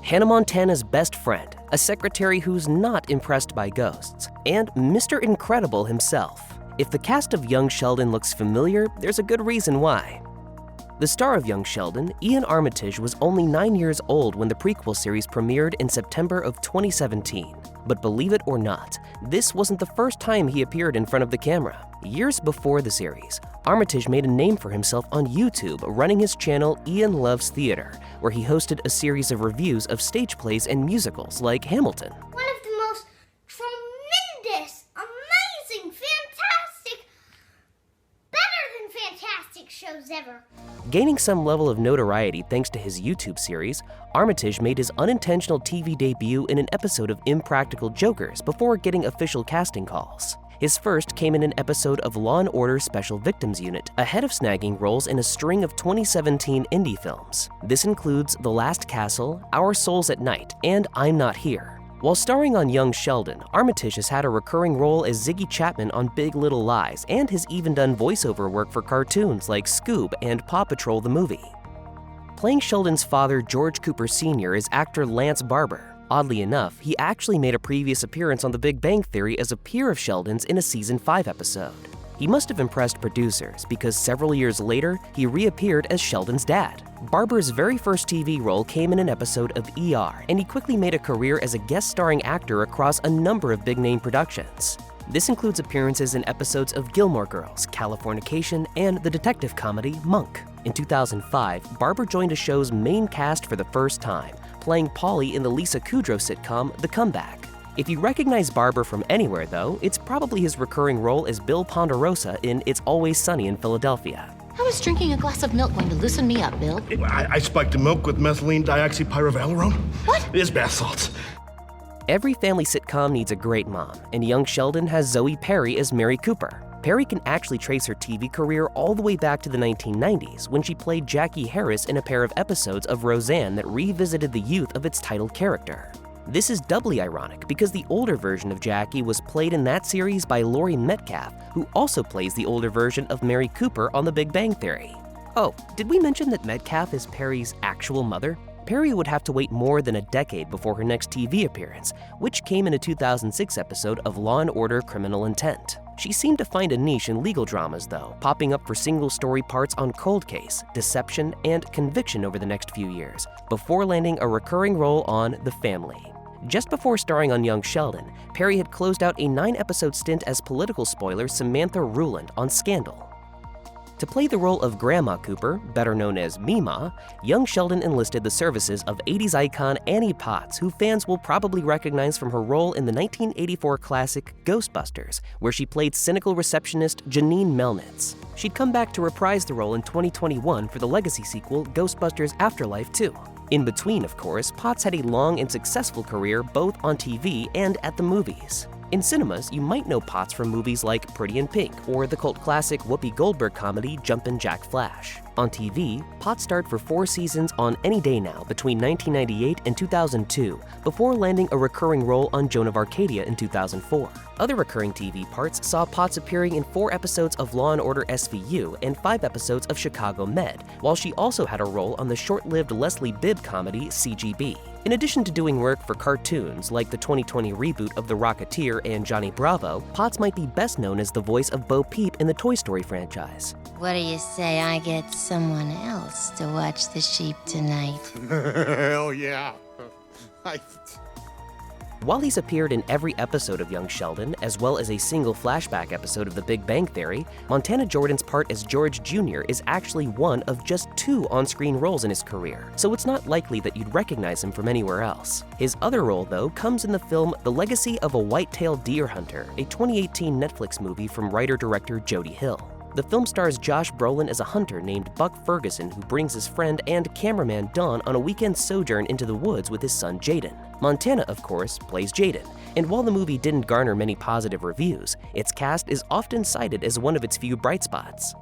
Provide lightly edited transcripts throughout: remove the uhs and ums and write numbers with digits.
Hannah Montana's best friend, a secretary who's not impressed by ghosts, and Mr. Incredible himself. If the cast of Young Sheldon looks familiar, there's a good reason why. The star of Young Sheldon, Iain Armitage, was only 9 years old when the prequel series premiered in September of 2017. But believe it or not, this wasn't the first time he appeared in front of the camera. Years before the series, Armitage made a name for himself on YouTube running his channel Iain Loves Theatre, where he hosted a series of reviews of stage plays and musicals like Hamilton. One of the most tremendous, amazing, fantastic, better than fantastic shows ever. Gaining some level of notoriety thanks to his YouTube series, Armitage made his unintentional TV debut in an episode of Impractical Jokers before getting official casting calls. His first came in an episode of Law & Order Special Victims Unit, ahead of snagging roles in a string of 2017 indie films. This includes The Last Castle, Our Souls at Night, and I'm Not Here. While starring on Young Sheldon, Armitage has had a recurring role as Ziggy Chapman on Big Little Lies and has even done voiceover work for cartoons like Scoob and Paw Patrol the movie. Playing Sheldon's father, George Cooper Sr., is actor Lance Barber. Oddly enough, he actually made a previous appearance on The Big Bang Theory as a peer of Sheldon's in a Season 5 episode. He must have impressed producers because several years later, he reappeared as Sheldon's dad. Barber's very first TV role came in an episode of ER, and he quickly made a career as a guest starring actor across a number of big-name productions. This includes appearances in episodes of Gilmore Girls, Californication, and the detective comedy Monk. In 2005, Barber joined a show's main cast for the first time, playing Polly in the Lisa Kudrow sitcom The Comeback. If you recognize Barber from anywhere, though, it's probably his recurring role as Bill Ponderosa in It's Always Sunny in Philadelphia. How is drinking a glass of milk going to loosen me up, Bill? I spiked the milk with methylene dioxypyrovalerone. What? It is bath salts. Every family sitcom needs a great mom, and Young Sheldon has Zoe Perry as Mary Cooper. Perry can actually trace her TV career all the way back to the 1990s when she played Jackie Harris in a pair of episodes of Roseanne that revisited the youth of its titled character. This is doubly ironic because the older version of Jackie was played in that series by Laurie Metcalf, who also plays the older version of Mary Cooper on The Big Bang Theory. Oh, did we mention that Metcalf is Perry's actual mother? Perry would have to wait more than a decade before her next TV appearance, which came in a 2006 episode of Law & Order Criminal Intent. She seemed to find a niche in legal dramas, though, popping up for single-story parts on Cold Case, Deception, and Conviction over the next few years, before landing a recurring role on The Family. Just before starring on Young Sheldon, Perry had closed out a 9-episode stint as political spoiler Samantha Ruland on Scandal. To play the role of Grandma Cooper, better known as Mima, Young Sheldon enlisted the services of 80s icon Annie Potts, who fans will probably recognize from her role in the 1984 classic Ghostbusters, where she played cynical receptionist Janine Melnitz. She'd come back to reprise the role in 2021 for the legacy sequel Ghostbusters Afterlife 2. In between, of course, Potts had a long and successful career both on TV and at the movies. In cinemas, you might know Potts from movies like Pretty in Pink or the cult classic Whoopi Goldberg comedy Jumpin' Jack Flash. On TV, Potts starred for 4 seasons on Any Day Now between 1998 and 2002, before landing a recurring role on Joan of Arcadia in 2004. Other recurring TV parts saw Potts appearing in 4 episodes of Law & Order SVU and 5 episodes of Chicago Med, while she also had a role on the short-lived Leslie Bibb comedy CGB. In addition to doing work for cartoons like the 2020 reboot of The Rocketeer and Johnny Bravo, Potts might be best known as the voice of Bo Peep in the Toy Story franchise. What do you say I get someone else to watch the sheep tonight? Hell yeah. While he's appeared in every episode of Young Sheldon, as well as a single flashback episode of The Big Bang Theory, Montana Jordan's part as George Jr. is actually one of just 2 on-screen roles in his career, so it's not likely that you'd recognize him from anywhere else. His other role, though, comes in the film The Legacy of a White-Tailed Deer Hunter, a 2018 Netflix movie from writer-director Jody Hill. The film stars Josh Brolin as a hunter named Buck Ferguson who brings his friend and cameraman Don on a weekend sojourn into the woods with his son Jaden. Montana, of course, plays Jaden, and while the movie didn't garner many positive reviews, its cast is often cited as one of its few bright spots.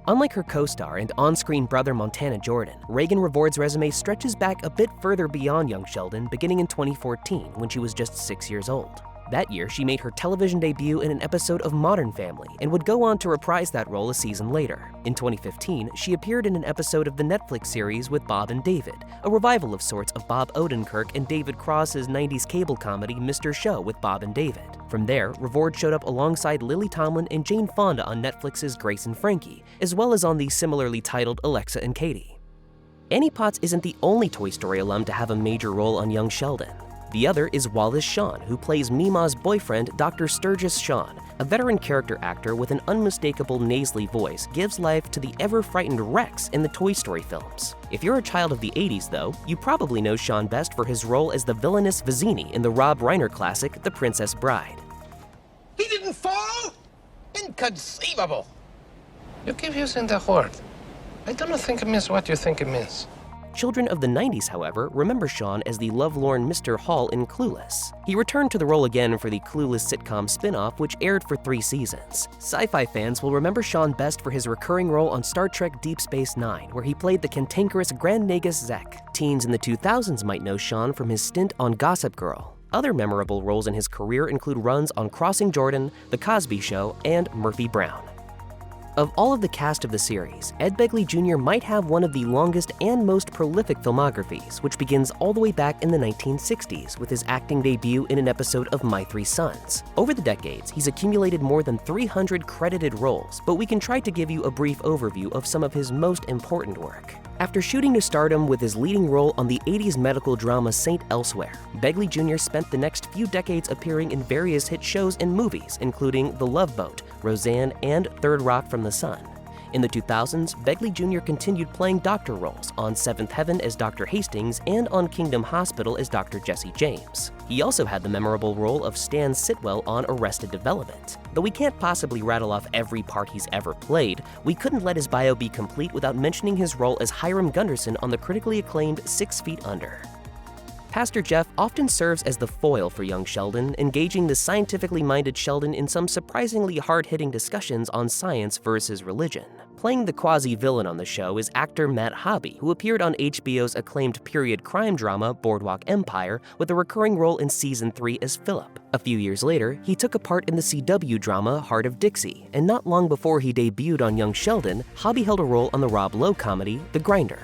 Unlike her co-star and on-screen brother Montana Jordan, Raegan Revord's resume stretches back a bit further beyond Young Sheldon, beginning in 2014 when she was just 6 years old. That year, she made her television debut in an episode of Modern Family and would go on to reprise that role a season later. In 2015, she appeared in an episode of the Netflix series With Bob and David, a revival of sorts of Bob Odenkirk and David Cross's 90s cable comedy Mr. Show with Bob and David. From there, Revord showed up alongside Lily Tomlin and Jane Fonda on Netflix's Grace and Frankie, as well as on the similarly titled Alexa and Katie. Annie Potts isn't the only Toy Story alum to have a major role on young Sheldon. The other is Wallace Shawn, who plays Mima's boyfriend, Dr. Sturgis Shawn. A veteran character actor with an unmistakable nasally voice gives life to the ever-frightened Rex in the Toy Story films. If you're a child of the 80s, though, you probably know Shawn best for his role as the villainous Vizzini in the Rob Reiner classic, The Princess Bride. He didn't fall? Inconceivable. You keep using the word. I don't think it means what you think it means. Children of the 90s, however, remember Shawn as the lovelorn Mr. Hall in Clueless. He returned to the role again for the Clueless sitcom spin-off, which aired for 3 seasons. Sci-fi fans will remember Shawn best for his recurring role on Star Trek Deep Space Nine, where he played the cantankerous Grand Nagus Zek. Teens in the 2000s might know Shawn from his stint on Gossip Girl. Other memorable roles in his career include runs on Crossing Jordan, The Cosby Show, and Murphy Brown. Of all of the cast of the series, Ed Begley Jr. might have one of the longest and most prolific filmographies, which begins all the way back in the 1960s with his acting debut in an episode of My Three Sons. Over the decades, he's accumulated more than 300 credited roles, but we can try to give you a brief overview of some of his most important work. After shooting to stardom with his leading role on the 80s medical drama Saint Elsewhere, Begley Jr. spent the next few decades appearing in various hit shows and movies, including The Love Boat, Roseanne, and Third Rock from the Sun. In the 2000s, Begley Jr. continued playing doctor roles on Seventh Heaven as Dr. Hastings and on Kingdom Hospital as Dr. Jesse James. He also had the memorable role of Stan Sitwell on Arrested Development. Though we can't possibly rattle off every part he's ever played, we couldn't let his bio be complete without mentioning his role as Hiram Gunderson on the critically acclaimed 6 Feet Under. Pastor Jeff often serves as the foil for young Sheldon, engaging the scientifically minded Sheldon in some surprisingly hard-hitting discussions on science versus religion. Playing the quasi-villain on the show is actor Matt Hobby, who appeared on HBO's acclaimed period crime drama Boardwalk Empire with a recurring role in Season 3 as Philip. A few years later, he took a part in the CW drama Heart of Dixie, and not long before he debuted on young Sheldon, Hobby held a role on the Rob Lowe comedy The Grinder.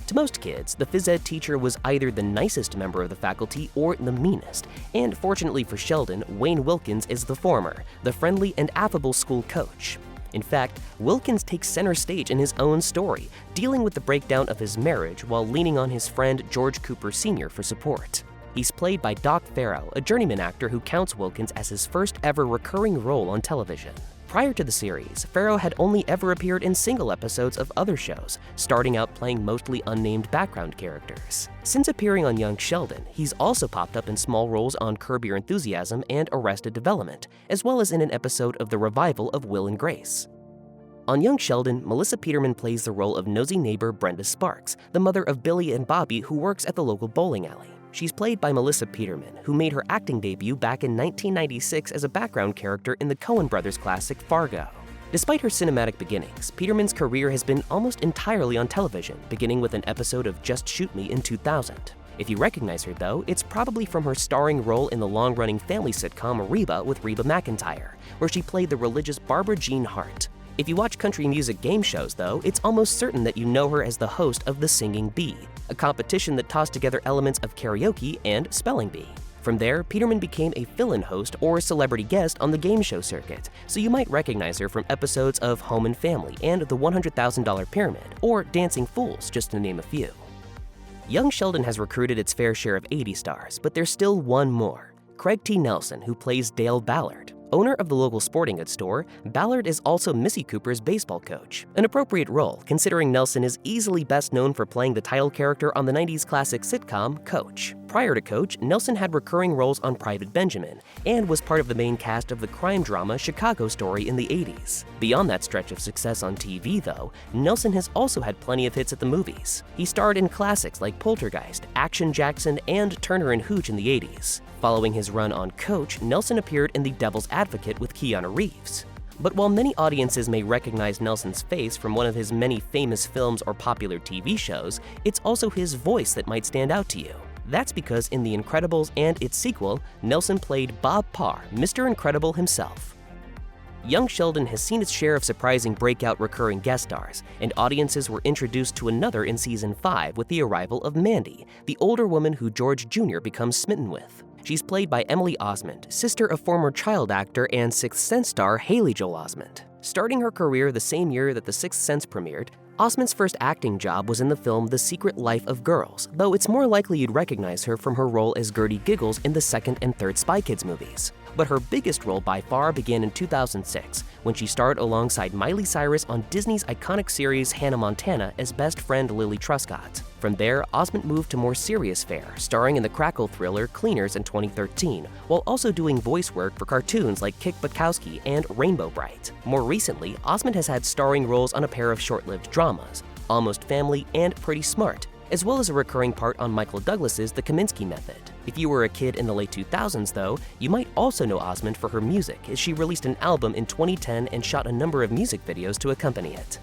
To most kids, the phys ed teacher was either the nicest member of the faculty or the meanest, and fortunately for Sheldon, Wayne Wilkins is the former, the friendly and affable school coach. In fact, Wilkins takes center stage in his own story, dealing with the breakdown of his marriage while leaning on his friend George Cooper Sr. for support. He's played by Doc Farrow, a journeyman actor who counts Wilkins as his first ever recurring role on television. Prior to the series, Farrow had only ever appeared in single episodes of other shows, starting out playing mostly unnamed background characters. Since appearing on Young Sheldon, he's also popped up in small roles on Curb Your Enthusiasm and Arrested Development, as well as in an episode of the revival of Will and Grace. On Young Sheldon, Melissa Peterman plays the role of nosy neighbor Brenda Sparks, the mother of Billy and Bobby who works at the local bowling alley. She's played by Melissa Peterman, who made her acting debut back in 1996 as a background character in the Coen brothers classic Fargo. Despite her cinematic beginnings, Peterman's career has been almost entirely on television, beginning with an episode of Just Shoot Me in 2000. If you recognize her though, it's probably from her starring role in the long-running family sitcom Reba with Reba McEntire, where she played the religious Barber Jean Hart. If you watch country music game shows though, it's almost certain that you know her as the host of The Singing Bee, a competition that tossed together elements of karaoke and spelling bee. From there, Peterman became a fill-in host or celebrity guest on the game show circuit, so you might recognize her from episodes of Home and Family and The $100,000 Pyramid, or Dancing Fools, just to name a few. Young Sheldon has recruited its fair share of 80 stars, but there's still one more, Craig T. Nelson, who plays Dale Ballard. Owner of the local sporting goods store, Ballard is also Missy Cooper's baseball coach, an appropriate role considering Nelson is easily best known for playing the title character on the 90s classic sitcom Coach. Prior to Coach, Nelson had recurring roles on Private Benjamin and was part of the main cast of the crime drama Chicago Story in the 80s. Beyond that stretch of success on TV though, Nelson has also had plenty of hits at the movies. He starred in classics like Poltergeist, Action Jackson, and Turner and Hooch in the 80s. Following his run on Coach, Nelson appeared in The Devil's Advocate with Keanu Reeves. But while many audiences may recognize Nelson's face from one of his many famous films or popular TV shows, it's also his voice that might stand out to you. That's because in The Incredibles and its sequel, Nelson played Bob Parr, Mr. Incredible himself. Young Sheldon has seen its share of surprising breakout recurring guest stars, and audiences were introduced to another in Season 5 with the arrival of Mandy, the older woman who George Jr. becomes smitten with. She's played by Emily Osment, sister of former child actor and Sixth Sense star Haley Joel Osment. Starting her career the same year that The Sixth Sense premiered, Osment's first acting job was in the film The Secret Life of Girls, though it's more likely you'd recognize her from her role as Gertie Giggles in the second and third Spy Kids movies. But her biggest role by far began in 2006, when she starred alongside Miley Cyrus on Disney's iconic series Hannah Montana as best friend Lily Truscott. From there, Osment moved to more serious fare, starring in the Crackle thriller Cleaners in 2013, while also doing voice work for cartoons like Kick Buttowski and Rainbow Bright. More recently, Osment has had starring roles on a pair of short-lived dramas, Almost Family and Pretty Smart, as well as a recurring part on Michael Douglas's The Kaminsky Method. If you were a kid in the late 2000s, though, you might also know Osment for her music, as she released an album in 2010 and shot a number of music videos to accompany it.